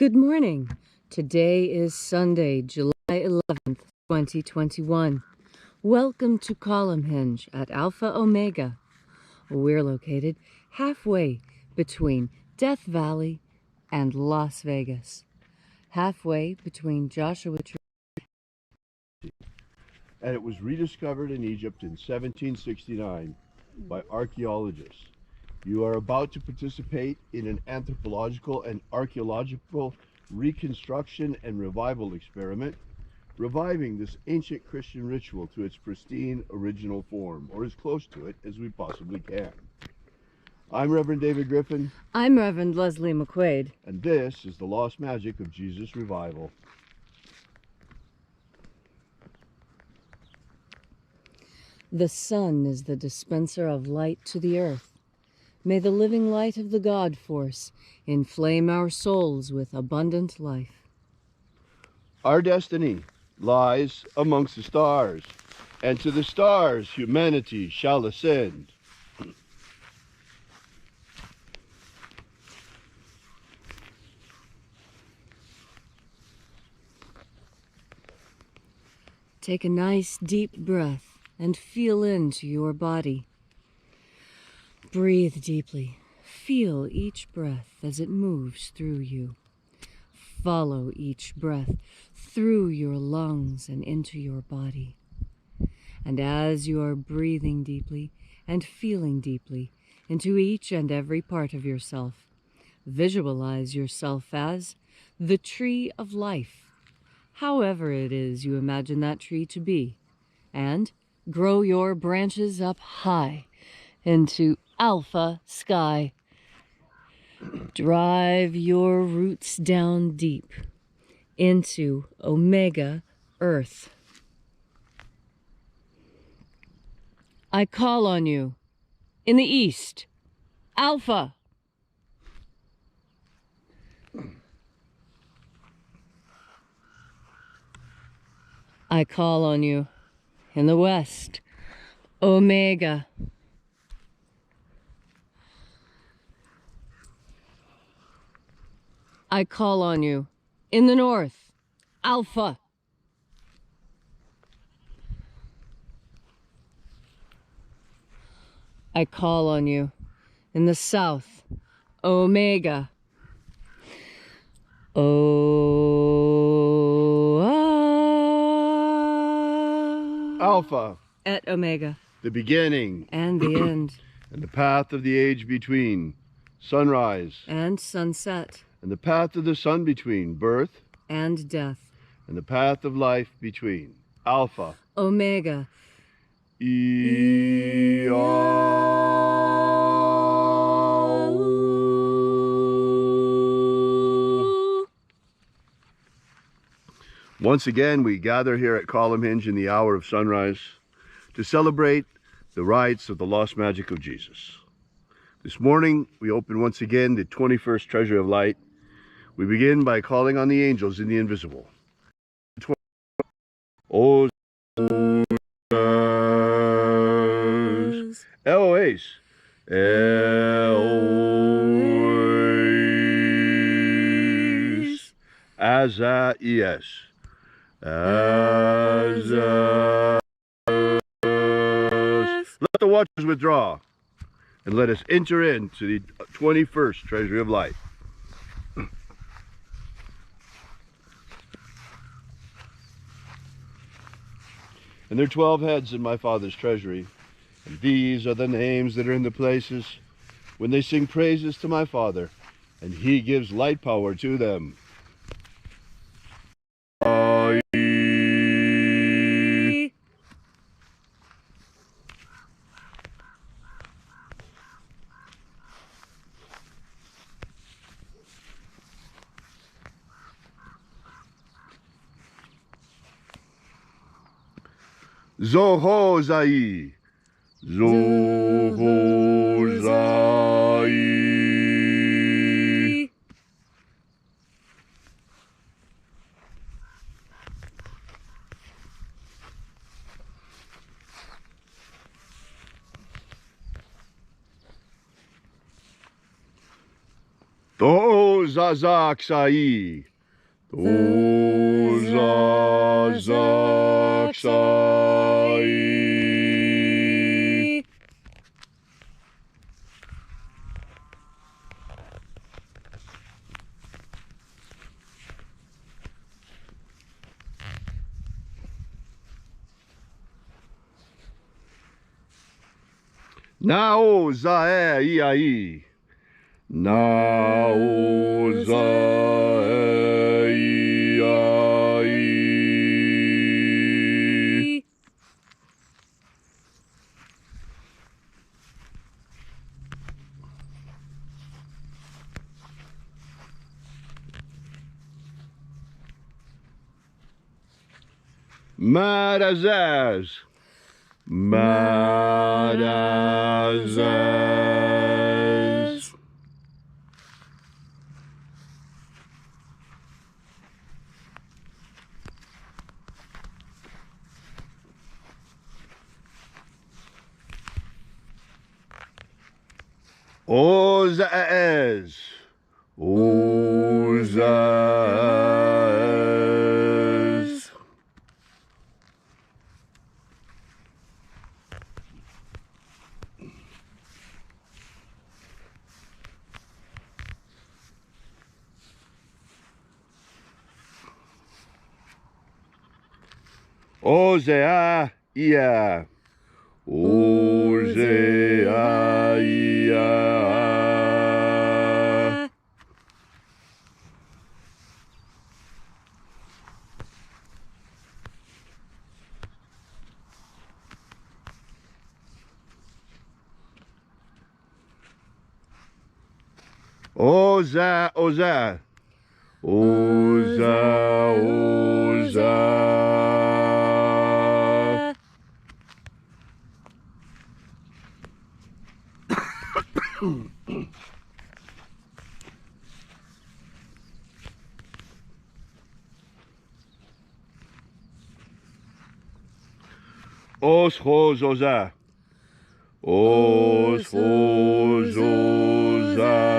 Good morning. Today is Sunday, July 11th, 2021. Welcome to Column Hinge at Alpha Omega. We're located halfway between Death Valley and Las Vegas. Halfway between Joshua Tree. And it was rediscovered in Egypt in 1769 by archaeologists. You are about to participate in an anthropological and archaeological reconstruction and revival experiment, reviving this ancient Christian ritual to its pristine original form, or as close to it as we possibly can. I'm Reverend David Griffin. I'm Reverend Leslie McQuaid. And this is the Lost Magic of Jesus Revival. The sun is the dispenser of light to the earth. May the living light of the God Force inflame our souls with abundant life. Our destiny lies amongst the stars, and to the stars humanity shall ascend. Take a nice deep breath and feel into your body. Breathe deeply. Feel each breath as it moves through you. Follow each breath through your lungs and into your body. And as you are breathing deeply and feeling deeply into each and every part of yourself, visualize yourself as the tree of life, however it is you imagine that tree to be, and grow your branches up high into alpha sky. Drive your roots down deep into omega earth. I call on you in the east, alpha. I call on you in the west, omega. I call on you in the north, alpha. I call on you in the south, omega. Alpha. Et omega. The beginning. And the end. And the path of the age between. Sunrise. And sunset. And the path of the sun between. Birth. And death. And the path of life between. Alpha. Omega. Once again, we gather here at Column Hinge in the hour of sunrise to celebrate the rites of the lost magic of Jesus. This morning, we open once again the 21st Treasury of Light. We begin by calling on the angels in the invisible. Os Eloes. Eloes. Azaies. Let the watchers withdraw, and let us enter into the 21st Treasury of Light. And there are 12 heads in my Father's treasury, and these are the names that are in the places when they sing praises to my Father, and He gives light power to them. Zohozai. Zohozai. To zazaksai. To zazaksai. Nao zae iai. Nao zae iai. Marazaz. Marazaz. Ozaez. Ozaez. Ozea ia. Ozea ia. Oza, oza. Oza, oza. Os hos oza. Os hos oza.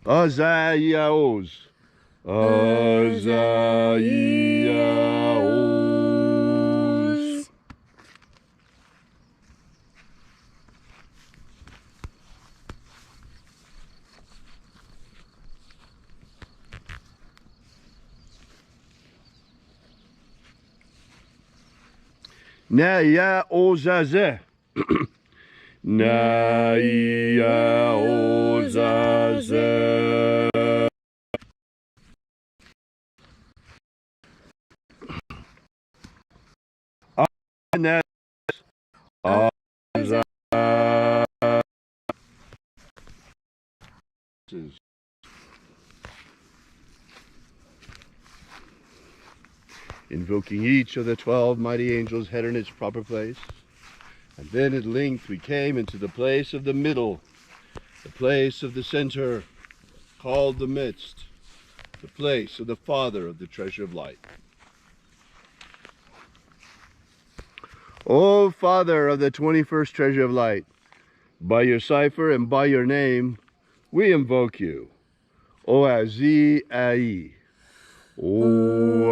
Azaiaos. Azaiaos. Naia ozaze. Naia ozaze. Anes. Oza. Invoking each of the 12 mighty angels head in its proper place. And then at length we came into the place of the middle, the place of the center, called the midst, the place of the Father of the treasure of light. O Father of the 21st treasure of light, by your cipher and by your name, we invoke you. O Azi Ai. O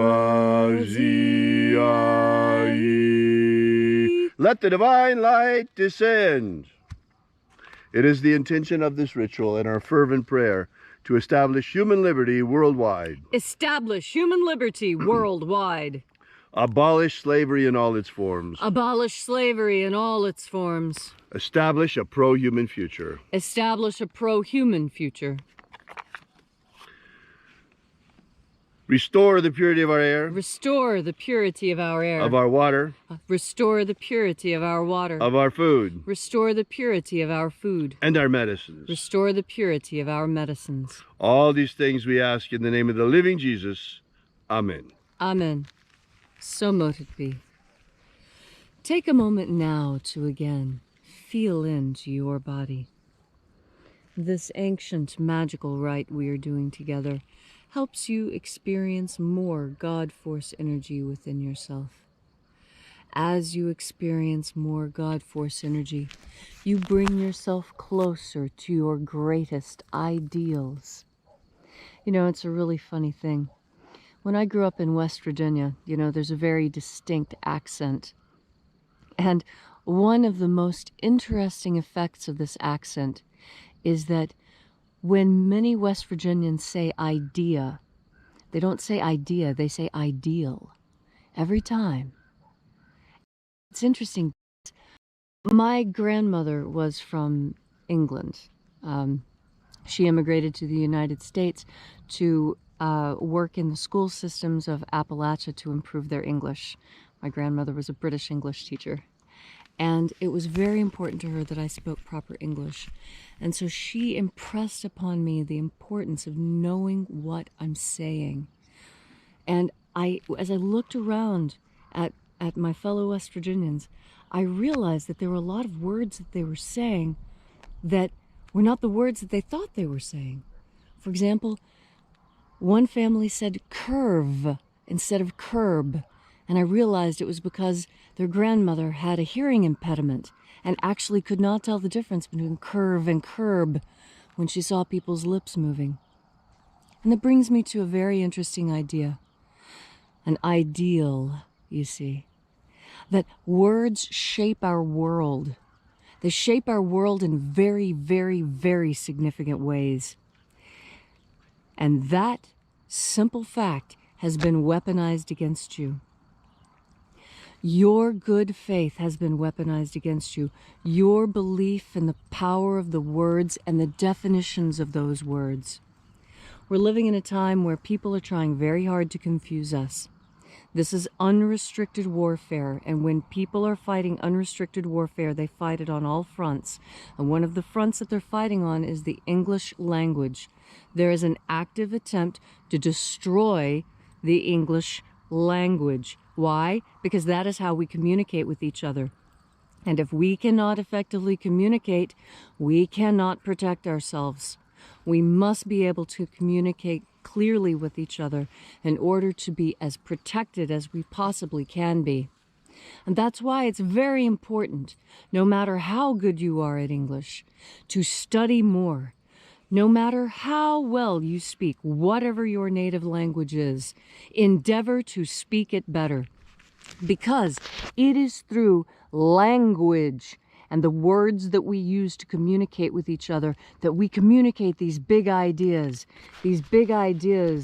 Azi Ai. Let the divine light descend. It is the intention of this ritual and our fervent prayer to establish human liberty worldwide. Establish human liberty worldwide. Abolish slavery in all its forms. Abolish slavery in all its forms. Establish a pro-human future. Establish a pro-human future. Restore the purity of our air. Restore the purity of our air. Of our water. Restore the purity of our water. Of our food. Restore the purity of our food. And our medicines. Restore the purity of our medicines. All these things we ask in the name of the living Jesus. Amen. Amen. So mote it be. Take a moment now to again feel into your body. This ancient magical rite we are doing together helps you experience more God Force energy within yourself. As you experience more God Force energy, you bring yourself closer to your greatest ideals. You know, it's a really funny thing. When I grew up in West Virginia, you know, there's a very distinct accent. And one of the most interesting effects of this accent is that when many West Virginians say idea, they don't say idea, they say ideal. Every time. It's interesting. My grandmother was from England. She immigrated to the United States to work in the school systems of Appalachia to improve their English. My grandmother was a British English teacher. And it was very important to her that I spoke proper English. And so she impressed upon me the importance of knowing what I'm saying. And as I looked around at my fellow West Virginians, I realized that there were a lot of words that they were saying that were not the words that they thought they were saying. For example, one family said curve instead of curb. And I realized it was because their grandmother had a hearing impediment and actually could not tell the difference between curve and curb when she saw people's lips moving. And that brings me to a very interesting idea. An ideal, you see. That words shape our world. They shape our world in very, very, very significant ways. And that simple fact has been weaponized against you. Your good faith has been weaponized against you. Your belief in the power of the words and the definitions of those words. We're living in a time where people are trying very hard to confuse us. This is unrestricted warfare, and when people are fighting unrestricted warfare, they fight it on all fronts. And one of the fronts that they're fighting on is the English language. There is an active attempt to destroy the English language. Why? Because that is how we communicate with each other. And if we cannot effectively communicate, we cannot protect ourselves. We must be able to communicate clearly with each other in order to be as protected as we possibly can be. And that's why it's very important, no matter how good you are at English, to study more. No matter how well you speak, whatever your native language is, endeavor to speak it better. Because it is through language and the words that we use to communicate with each other that we communicate these big ideas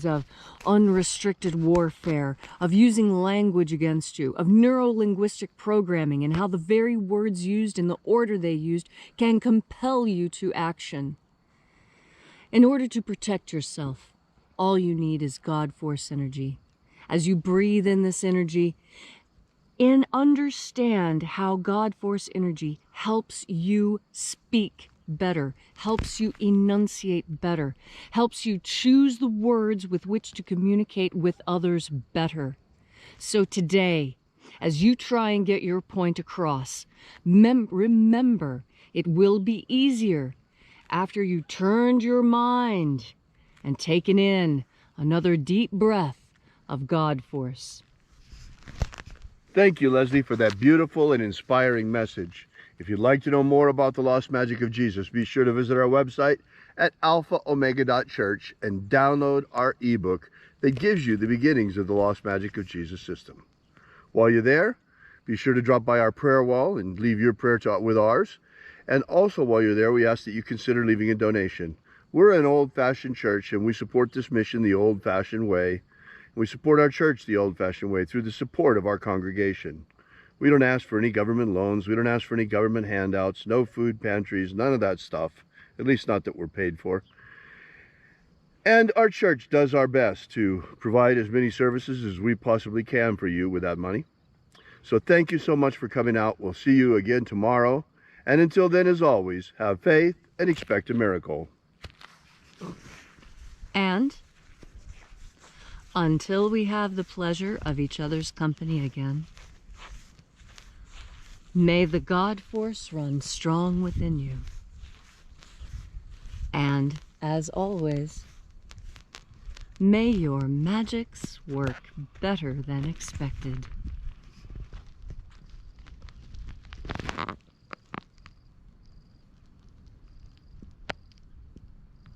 of unrestricted warfare, of using language against you, of neuro-linguistic programming, and how the very words used in the order they used can compel you to action. In order to protect yourself, all you need is God Force energy. As you breathe in this energy, understand how God Force energy helps you speak better, helps you enunciate better, helps you choose the words with which to communicate with others better. So today, as you try and get your point across, remember, it will be easier after you turned your mind and taken in another deep breath of God Force. Thank you, Leslie, for that beautiful and inspiring message. If you'd like to know more about the lost magic of Jesus, be sure to visit our website at alphaomega.church and download our ebook that gives you the beginnings of the lost magic of Jesus system. While you're there, be sure to drop by our prayer wall and leave your prayer with ours. And also, while you're there, we ask that you consider leaving a donation. We're an old-fashioned church, and we support this mission the old-fashioned way. We support our church the old-fashioned way through the support of our congregation. We don't ask for any government loans. We don't ask for any government handouts, no food pantries, none of that stuff, at least not that we're paid for. And our church does our best to provide as many services as we possibly can for you with that money. So thank you so much for coming out. We'll see you again tomorrow. And until then, as always, have faith and expect a miracle. And until we have the pleasure of each other's company again, may the God Force run strong within you. And, as always, may your magics work better than expected.